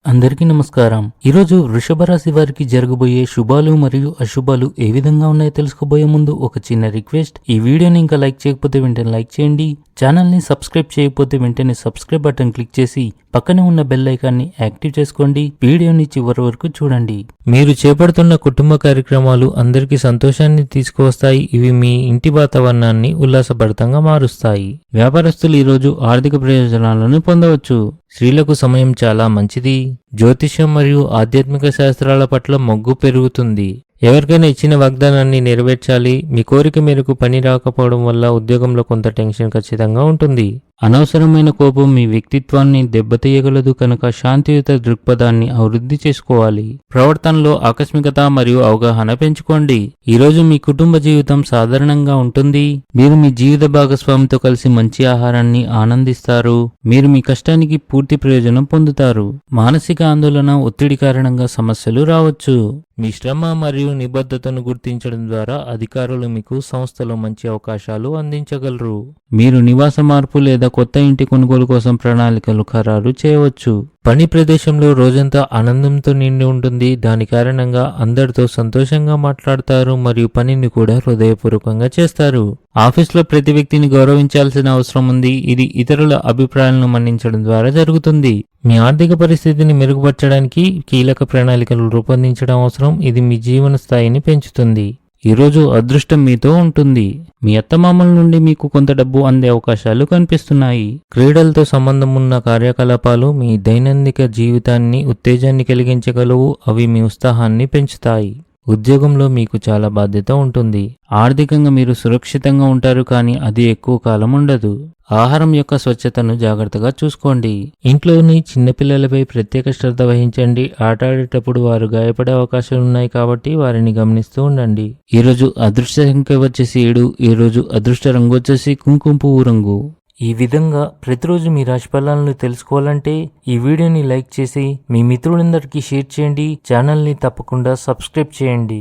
అందరికీ నమస్కారం. ఈరోజు వృషభ రాశి వారికి జరగబోయే శుభాలు మరియు అశుభాలు ఏ విధంగా ఉన్నాయో తెలుసుకోబోయే ముందు ఒక చిన్న రిక్వెస్ట్. ఈ వీడియోని ఇంకా లైక్ చేయకపోతే వెంటనే లైక్ చేయండి. ఛానల్ని సబ్స్క్రైబ్ చేయకపోతే వెంటనే సబ్స్క్రైబ్ బటన్ క్లిక్ చేసి పక్కనే ఉన్న బెల్ ఐకాన్ని యాక్టివ్ చేసుకోండి. వీడియోని చివరి వరకు చూడండి. మీరు చేపడుతున్న కుటుంబ కార్యక్రమాలు అందరికీ సంతోషాన్ని తీసుకువస్తాయి. ఇవి మీ ఇంటి వాతావరణాన్ని ఉల్లాసభరితంగా మారుస్తాయి. వ్యాపారస్తులు ఈరోజు ఆర్థిక ప్రయోజనాలను పొందవచ్చు. స్త్రీలకు సమయం చాలా మంచిది. జ్యోతిష్యం మరియు ఆధ్యాత్మిక శాస్త్రాల పట్ల మొగ్గు పెరుగుతుంది. ఎవరికైనా ఇచ్చిన వాగ్దానాన్ని నెరవేర్చాలి. మీ కోరిక మేరకు పని రాకపోవడం వల్ల ఉద్యోగంలో కొంత టెన్షన్ ఖచ్చితంగా ఉంటుంది. అనవసరమైన కోపం మీ వ్యక్తిత్వాన్ని దెబ్బతీయగలదు కనుక శాంతియుత దృక్పథాన్ని అభివృద్ధి చేసుకోవాలి. ప్రవర్తనలో ఆకస్మికత మరియు అవగాహన పెంచుకోండి. ఈరోజు మీ కుటుంబ జీవితం సాధారణంగా ఉంటుంది. మీరు మీ జీవిత భాగస్వామితో కలిసి మంచి ఆహారాన్ని ఆనందిస్తారు. మీరు మీ కష్టానికి పూర్తి ప్రయోజనం పొందుతారు. మానసిక ఆందోళన, ఒత్తిడి కారణంగా సమస్యలు రావచ్చు. మీ శ్రమ మరియు నిబద్ధతను గుర్తించడం ద్వారా అధికారులు మీకు సంస్థలో మంచి అవకాశాలు అందించగలరు. మీరు నివాస మార్పు లేదా కొత్త ఇంటి కొనుగోలు కోసం ప్రణాళికలు ఖరారు చేయవచ్చు. పని ప్రదేశంలో రోజంతా ఆనందంతో నిండి ఉంటుంది. దాని కారణంగా అందరితో సంతోషంగా మాట్లాడతారు మరియు పనిని కూడా హృదయపూర్వకంగా చేస్తారు. ఆఫీస్లో ప్రతి వ్యక్తిని గౌరవించాల్సిన అవసరం ఉంది. ఇది ఇతరుల అభిప్రాయాలను మన్నించడం ద్వారా జరుగుతుంది. మీ ఆర్థిక పరిస్థితిని మెరుగుపరచడానికి కీలక ప్రణాళికలు రూపొందించడం అవసరం. ఇది మీ జీవన స్థాయిని పెంచుతుంది. ఈరోజు అదృష్టం మీతో ఉంటుంది. మీ అత్తమామల నుండి మీకు కొంత డబ్బు అందే అవకాశాలు కనిపిస్తున్నాయి. క్రీడలతో సంబంధం ఉన్న కార్యకలాపాలు మీ దైనందిక జీవితాన్ని ఉత్తేజాన్ని కలిగించగలవు. అవి మీ ఉత్సాహాన్ని పెంచుతాయి. ఉద్యోగంలో మీకు చాలా బాధ్యత ఉంటుంది. ఆర్థికంగా మీరు సురక్షితంగా ఉంటారు, కానీ అది ఎక్కువ కాలం ఉండదు. ఆహారం యొక్క స్వచ్ఛతను జాగ్రత్తగా చూసుకోండి. ఇంట్లోని చిన్నపిల్లలపై ప్రత్యేక శ్రద్ధ వహించండి. ఆట ఆడేటప్పుడు వారు గాయపడే అవకాశాలు ఉన్నాయి కాబట్టి వారిని గమనిస్తూ ఉండండి. ఈరోజు అదృష్ట సంఖ్య వచ్చేసి 7. ఈరోజు అదృష్ట రంగు వచ్చేసి కుంకుమ పువ్వు రంగు. ఈ విధంగా ప్రతిరోజు మీ రాశి ఫలాలను తెలుసుకోవాలంటే ఈ వీడియోని లైక్ చేసి మీ మిత్రులందరికీ షేర్ చేయండి. ఛానల్ని తప్పకుండా సబ్స్క్రైబ్ చేయండి.